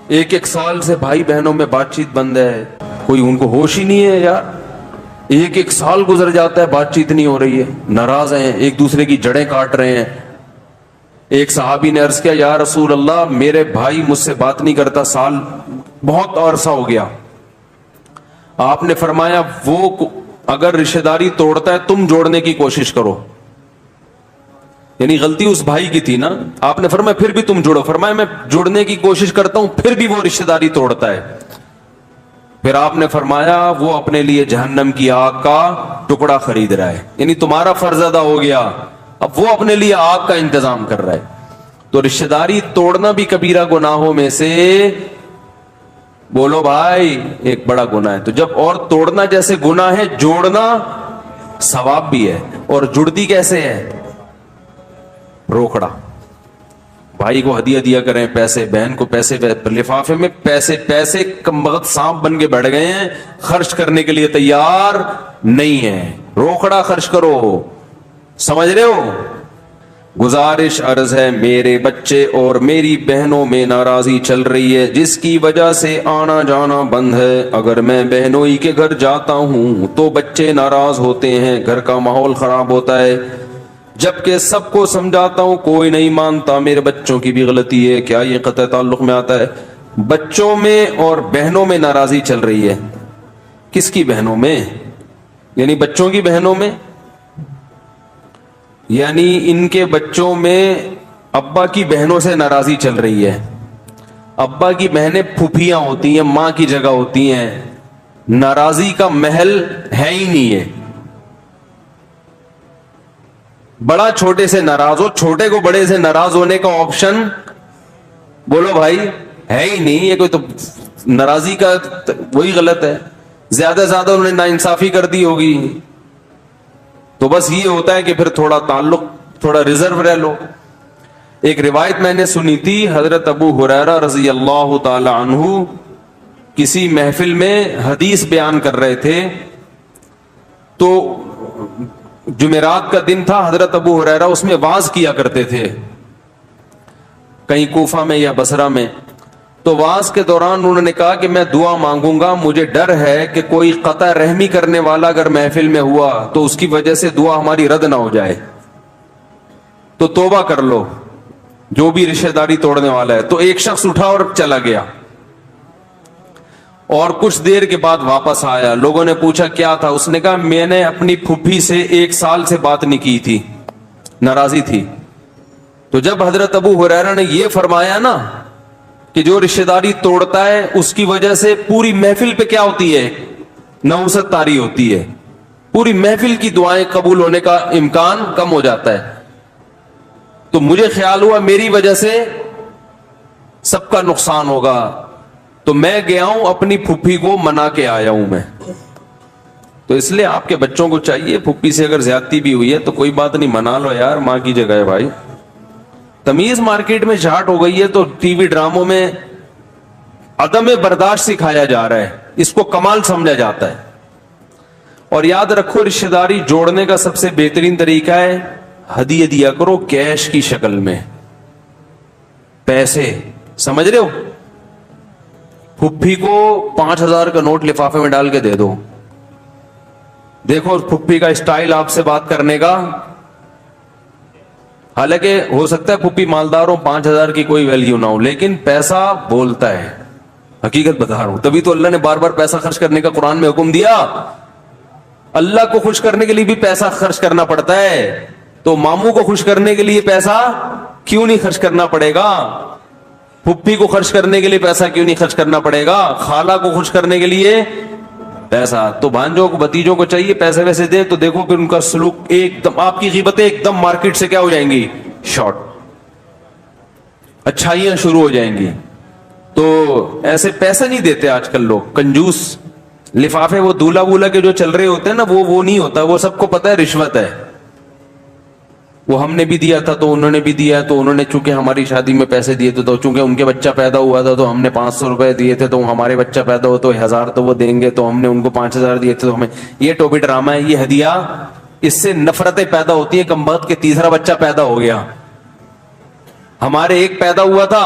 ایک ایک سال سے بھائی بہنوں میں بات چیت بند ہے, کوئی ان کو ہوش ہی نہیں ہے یار. ایک ایک سال گزر جاتا ہے, بات چیت نہیں ہو رہی ہے, ناراض ہیں, ایک دوسرے کی جڑیں کاٹ رہے ہیں. ایک صحابی نے عرض کیا, یا رسول اللہ میرے بھائی مجھ سے بات نہیں کرتا, سال بہت عرصہ ہو گیا. آپ نے فرمایا وہ اگر رشتہ داری توڑتا ہے تم جوڑنے کی کوشش کرو. یعنی غلطی اس بھائی کی تھی نا. آپ نے فرمایا پھر بھی تم جوڑو. فرمایا میں جوڑنے کی کوشش کرتا ہوں پھر بھی وہ رشتہ داری توڑتا ہے. پھر آپ نے فرمایا وہ اپنے لیے جہنم کی آگ کا ٹکڑا خرید رہا ہے. یعنی تمہارا فرض ادا ہو گیا, اب وہ اپنے لیے آگ کا انتظام کر رہا ہے. تو رشتہ داری توڑنا بھی کبیرہ گناہوں میں سے, بولو بھائی, ایک بڑا گناہ ہے. تو جب اور توڑنا جیسے گناہ ہے, جوڑنا ثواب بھی ہے. اور جڑتی کیسے ہے؟ روکڑا. بھائی کو ہدیہ دیا کریں پیسے, بہن کو پیسے, لفافے میں پیسے. پیسے کم وقت سانپ بن کے بیٹھ گئے ہیں, خرچ کرنے کے لیے تیار نہیں ہے. روکڑا خرچ کرو. سمجھ رہے ہو؟ گزارش عرض ہے, میرے بچے اور میری بہنوں میں ناراضی چل رہی ہے جس کی وجہ سے آنا جانا بند ہے. اگر میں بہنوئی کے گھر جاتا ہوں تو بچے ناراض ہوتے ہیں, گھر کا ماحول خراب ہوتا ہے. جبکہ سب کو سمجھاتا ہوں کوئی نہیں مانتا. میرے بچوں کی بھی غلطی ہے. کیا یہ قطع تعلق میں آتا ہے؟ بچوں میں اور بہنوں میں ناراضی چل رہی ہے. کس کی بہنوں میں؟ یعنی بچوں کی بہنوں میں, یعنی ان کے بچوں میں ابا کی بہنوں سے ناراضی چل رہی ہے. ابا کی بہنیں پھوپھیاں ہوتی ہیں, ماں کی جگہ ہوتی ہیں. ناراضی کا محل ہے ہی نہیں ہے. بڑا چھوٹے سے ناراض ہو, چھوٹے کو بڑے سے ناراض ہونے کا آپشن بولو بھائی ہے ہی نہیں. یہ کوئی تو ناراضی کا وہی غلط ہے. زیادہ سے زیادہ انہوں نے ناانصافی کر دی ہوگی, تو بس یہ ہوتا ہے کہ پھر تھوڑا تعلق, تھوڑا ریزرو رہ لو. ایک روایت میں نے سنی تھی, حضرت ابو ہریرہ رضی اللہ تعالی عنہ کسی محفل میں حدیث بیان کر رہے تھے. تو جمعرات کا دن تھا, حضرت ابو ہریرہ اس میں وعظ کیا کرتے تھے, کہیں کوفہ میں یا بصرہ میں. تو وعظ کے دوران انہوں نے کہا کہ میں دعا مانگوں گا, مجھے ڈر ہے کہ کوئی قطع رحمی کرنے والا اگر محفل میں ہوا تو اس کی وجہ سے دعا ہماری رد نہ ہو جائے, تو توبہ کر لو جو بھی رشتہ داری توڑنے والا ہے. تو ایک شخص اٹھا اور چلا گیا, اور کچھ دیر کے بعد واپس آیا. لوگوں نے پوچھا کیا تھا؟ اس نے کہا میں نے اپنی پھوپھی سے 1 سال سے بات نہیں کی تھی, ناراضی تھی. تو جب حضرت ابو ہریرہ نے یہ فرمایا نا کہ جو رشتہ داری توڑتا ہے اس کی وجہ سے پوری محفل پہ کیا ہوتی ہے؟ نحوست طاری ہوتی ہے. پوری محفل کی دعائیں قبول ہونے کا امکان کم ہو جاتا ہے. تو مجھے خیال ہوا میری وجہ سے سب کا نقصان ہوگا, تو میں گیا ہوں اپنی پھوپھی کو منا کے آیا ہوں میں. تو اس لیے آپ کے بچوں کو چاہیے, پھوپھی سے اگر زیادتی بھی ہوئی ہے تو کوئی بات نہیں, منا لو یار, ماں کی جگہ ہے بھائی. تمیز مارکیٹ میں جھاٹ ہو گئی ہے, تو ٹی وی ڈراموں میں عدم برداشت سکھایا جا رہا ہے, اس کو کمال سمجھا جاتا ہے. اور یاد رکھو رشتہ داری جوڑنے کا سب سے بہترین طریقہ ہے ہدیہ دیا کرو کیش کی شکل میں, پیسے. سمجھ رہے ہو؟ پھوپھی کو 5000 کا نوٹ لفافے میں ڈال کے دے دو. دیکھو پھوپھی کا اسٹائل آپ سے بات کرنے کا, حالانکہ ہو سکتا ہے پھوپھی مالدار ہو, 5000 کی کوئی ویلیو نہ ہو, لیکن پیسہ بولتا ہے. حقیقت بتا رہا ہوں, تبھی تو اللہ نے بار بار پیسہ خرچ کرنے کا قرآن میں حکم دیا. اللہ کو خوش کرنے کے لیے بھی پیسہ خرچ کرنا پڑتا ہے, تو ماموں کو خوش کرنے کے لیے پیسہ کیوں نہیں خرچ کرنا پڑے گا؟ پھوپھی کو خرچ کرنے کے لیے پیسہ کیوں نہیں خرچ کرنا پڑے گا؟ خالہ کو خوش کرنے کے لیے پیسہ. تو بھانجوں کو, بھتیجوں کو چاہیے پیسے ویسے دے, تو دیکھو پھر ان کا سلوک ایک دم, آپ کی غیبتیں ایک دم مارکیٹ سے کیا ہو جائیں گی؟ شارٹ, اچھائیاں شروع ہو جائیں گی. تو ایسے پیسہ نہیں دیتے آج کل لوگ, کنجوس. لفافے وہ دولہا بولا کے جو چل رہے ہوتے ہیں نا, وہ نہیں ہوتا, وہ سب کو پتا ہے رشوت ہے. وہ ہم نے بھی دیا تھا تو انہوں نے بھی دیا, تو انہوں نے چونکہ ہماری شادی میں پیسے دیے تھے, تو چونکہ ان کے بچہ پیدا ہوا تھا تو ہم نے 500 روپے دیے تھے, تو ہمارے بچہ پیدا ہو تو 1000 تو وہ دیں گے, تو ہم نے ان کو 5000 دیے تھے, تو ہمیں یہ ٹوپی ڈرامہ ہے, یہ ہدیہ. اس سے نفرتیں پیدا ہوتی ہیں, کم وقت کے تیسرا بچہ پیدا ہو گیا. ہمارے ایک پیدا ہوا تھا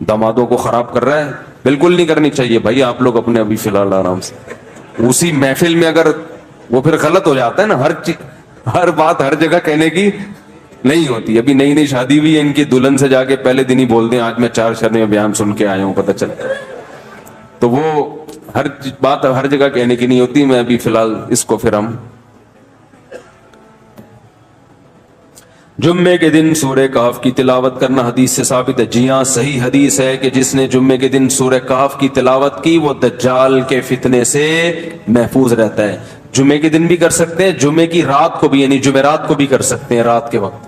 دامادوں کو خراب کر رہا ہے. بالکل نہیں کرنی چاہیے بھائی. آپ لوگ اپنے ابھی فی الحال آرام سے. اسی محفل میں اگر وہ پھر غلط ہو جاتا ہے نا, ہر بات ہر جگہ کہنے کی نہیں ہوتی. ابھی نئی نئی شادی ہوئی ہے ان کی, دلہن سے جا کے پہلے دن ہی بول دیں آج میں 4 شرعی بیان سن کے آیا ہوں, پتہ چلتا. تو وہ ہر بات ہر جگہ کہنے کی نہیں ہوتی. میں ابھی فی الحال اس کو پھر ہم جمعے کے دن سورہ کہف کی تلاوت کرنا حدیث سے ثابت ہے. جی ہاں, صحیح حدیث ہے کہ جس نے جمعے کے دن سورہ کہف کی تلاوت کی وہ دجال کے فتنے سے محفوظ رہتا ہے. جمعے کے دن بھی کر سکتے ہیں, جمعے کی رات کو بھی یعنی جمعرات کو بھی کر سکتے ہیں, رات کے وقت.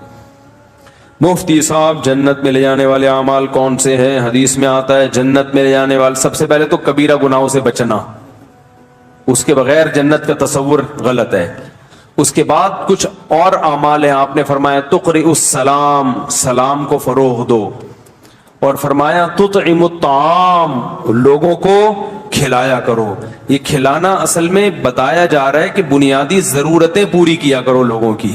مفتی صاحب جنت میں لے جانے والے اعمال کون سے ہیں؟ حدیث میں آتا ہے جنت میں لے جانے والے سب سے پہلے تو کبیرہ گناہوں سے بچنا, اس کے بغیر جنت کا تصور غلط ہے. اس کے بعد کچھ اور اعمال ہیں. آپ نے فرمایا تقرئ السلام, سلام کو فروغ دو, اور فرمایا تطعم الطعام, لوگوں کو کھلایا کرو. یہ کھلانا اصل میں بتایا جا رہا ہے کہ بنیادی ضرورتیں پوری کیا کرو لوگوں کی,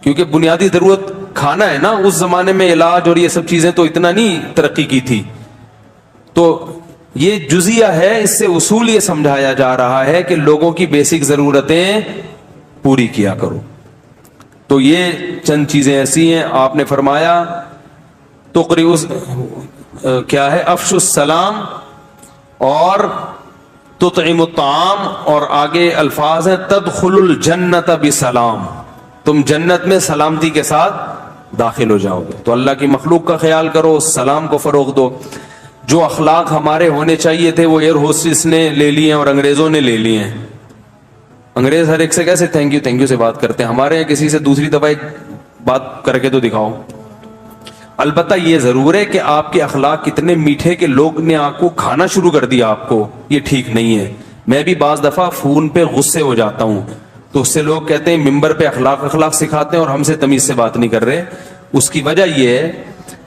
کیونکہ بنیادی ضرورت کھانا ہے نا. اس زمانے میں علاج اور یہ سب چیزیں تو اتنا نہیں ترقی کی تھی. تو یہ جزیہ ہے, اس سے اصول یہ سمجھایا جا رہا ہے کہ لوگوں کی بیسک ضرورتیں پوری کیا کرو. تو یہ چند چیزیں ایسی ہیں. آپ نے فرمایا کیا ہے, افش السلام اور تطعم الطعام, اور آگے الفاظ ہیں تدخل الجنت بسلام, تم جنت میں سلامتی کے ساتھ داخل ہو جاؤ گے. تو اللہ کی مخلوق کا خیال کرو, سلام کو فروغ دو. جو اخلاق ہمارے ہونے چاہیے تھے وہ ایئر ہوسٹس نے لے لیے ہیں اور انگریزوں نے لے لیے ہیں. انگریز ہر ایک سے کیسے تھینک یو سے بات کرتے ہیں, ہمارے یہاں کسی سے دوسری دفعہ ایک بات کر کے تو دکھاؤ. البتہ یہ ضرور ہے کہ آپ کے اخلاق کتنے میٹھے کہ لوگ نے آپ کو کھانا شروع کر دیا آپ کو, یہ ٹھیک نہیں ہے. میں بھی بعض دفعہ فون پہ غصے ہو جاتا ہوں, تو اس سے لوگ کہتے ہیں ممبر پہ اخلاق سکھاتے ہیں اور ہم سے تمیز سے بات نہیں کر رہے. اس کی وجہ یہ ہے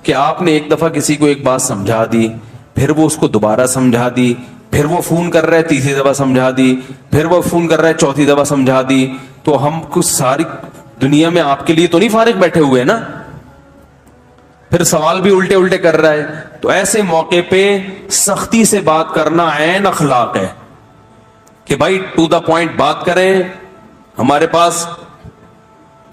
کہ آپ نے ایک دفعہ کسی کو ایک بات سمجھا دی, پھر وہ اس کو دوبارہ سمجھا دی, پھر وہ فون کر رہا ہے تیسری دفعہ سمجھا دی, پھر وہ فون کر رہا ہے چوتھی دفعہ سمجھا دی. تو ہم کچھ ساری دنیا میں آپ کے لیے تو نہیں فارغ بیٹھے ہوئے ہیں نا, پھر سوال بھی الٹے کر رہا ہے. تو ایسے موقع پہ سختی سے بات کرنا عین اخلاق ہے کہ بھائی ٹو دا پوائنٹ بات کریں, ہمارے پاس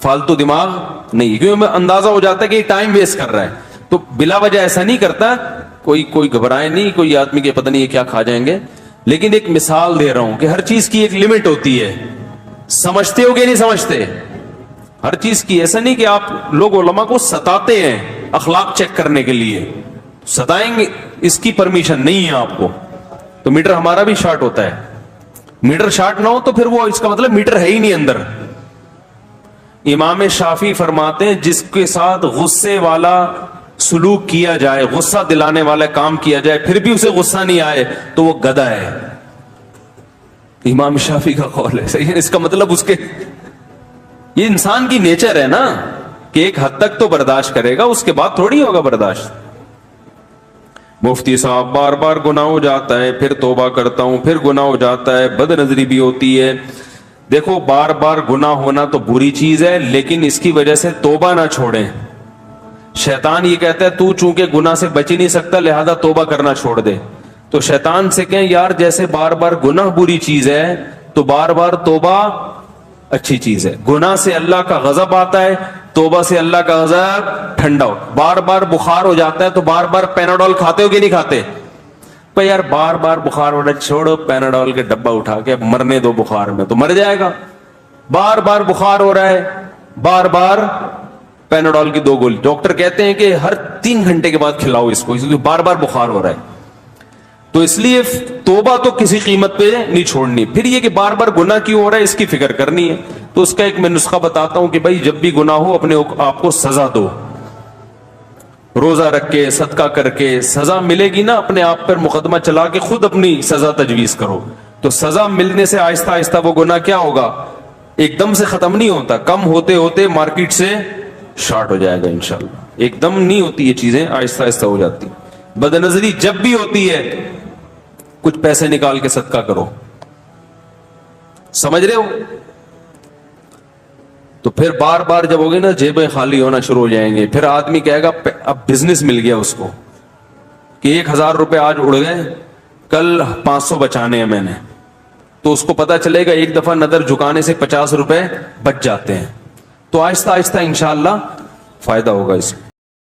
فالتو دماغ نہیں, کیونکہ ہمیں اندازہ ہو جاتا ہے کہ یہ ٹائم ویسٹ کر رہا ہے. تو بلا وجہ ایسا نہیں کرتا, کوئی گھبرائے نہیں, کوئی آدمی کے پتہ نہیں یہ کیا کھا جائیں گے. لیکن ایک مثال دے رہا ہوں کہ ہر چیز کی ایک لمٹ ہوتی ہے. سمجھتے ہو کہ نہیں سمجھتے؟ ہر چیز کی. ایسا نہیں کہ آپ لوگ علماء کو ستاتے ہیں اخلاق چیک کرنے کے لیے, ستائیں گے, اس کی پرمیشن نہیں ہے آپ کو. تو میٹر ہمارا بھی شارٹ ہوتا ہے, میٹر شارٹ نہ ہو تو پھر وہ اس کا مطلب میٹر ہے ہی نہیں اندر. امام شافعی فرماتے ہیں جس کے ساتھ غصے والا سلوک کیا جائے, غصہ دلانے والا کام کیا جائے, پھر بھی اسے غصہ نہیں آئے تو وہ گدھا ہے. امام شافعی کا قول ہے. صحیح ہے, اس کا مطلب اس کے یہ انسان کی نیچر ہے نا کہ ایک حد تک تو برداشت کرے گا, اس کے بعد تھوڑی ہوگا برداشت. مفتی صاحب بار بار گناہ ہو جاتا ہے, پھر توبہ کرتا ہوں, پھر گناہ ہو جاتا ہے, بد نظری بھی ہوتی ہے. دیکھو بار بار گناہ ہونا تو بری چیز ہے, لیکن اس کی وجہ سے توبہ نہ چھوڑیں. شیطان یہ کہتا ہے تو چونکہ گناہ سے بچ ہی نہیں سکتا لہذا توبہ کرنا چھوڑ دے. تو شیطان سے کہیں یار جیسے بار بار گناہ بری چیز ہے تو بار بار توبہ اچھی چیز ہے. گناہ سے اللہ کا غضب آتا ہے, توبہ سے اللہ کا غضب ٹھنڈا ہو. بار بار بخار ہو جاتا ہے تو بار بار پیناڈول کھاتے ہو کہ نہیں کھاتے؟ تو یار بار بار بخار ہو رہا ہے, چھوڑو پیناڈول کے ڈبہ اٹھا کے مرنے دو بخار میں, تو مر جائے گا. بار بار بخار ہو رہا ہے, بار بار پیناڈول کی 2 گولی. ڈاکٹر کہتے ہیں کہ ہر 3 گھنٹے کے بعد کھلاؤ اس کو, بار بار بخار ہو رہا ہے. تو اس لیے توبہ تو کسی قیمت پہ نہیں چھوڑنی. پھر یہ کہ بار بار گناہ کیوں ہو رہا ہے اس کی فکر کرنی ہے. تو اس کا ایک میں نسخہ بتاتا ہوں کہ بھائی جب بھی گناہ ہو اپنے آپ کو سزا دو, روزہ رکھ کے صدقہ کر کے. سزا ملے گی نا, اپنے آپ پر مقدمہ چلا کے خود اپنی سزا تجویز کرو. تو سزا ملنے سے آہستہ آہستہ وہ گناہ کیا ہوگا, ایک دم سے ختم نہیں ہوتا, کم ہوتے ہوتے مارکیٹ سے شارٹ ہو جائے گا انشاءاللہ. ایک دم نہیں ہوتی یہ چیزیں, آہستہ آہستہ ہو جاتی. بد نظری جب بھی ہوتی ہے کچھ پیسے نکال کے صدقہ کرو, سمجھ رہے ہو؟ تو پھر بار بار جب ہوگے نا جیبیں خالی ہونا شروع ہو جائیں گے. پھر آدمی کہے گا اب بزنس مل گیا اس کو, کہ 1000 روپے آج اڑ گئے, کل 500 بچانے ہیں میں نے, تو اس کو پتا چلے گا ایک دفعہ نظر جھکانے سے 50 روپے بچ جاتے ہیں. تو آہستہ آہستہ انشاءاللہ فائدہ ہوگا اس میں.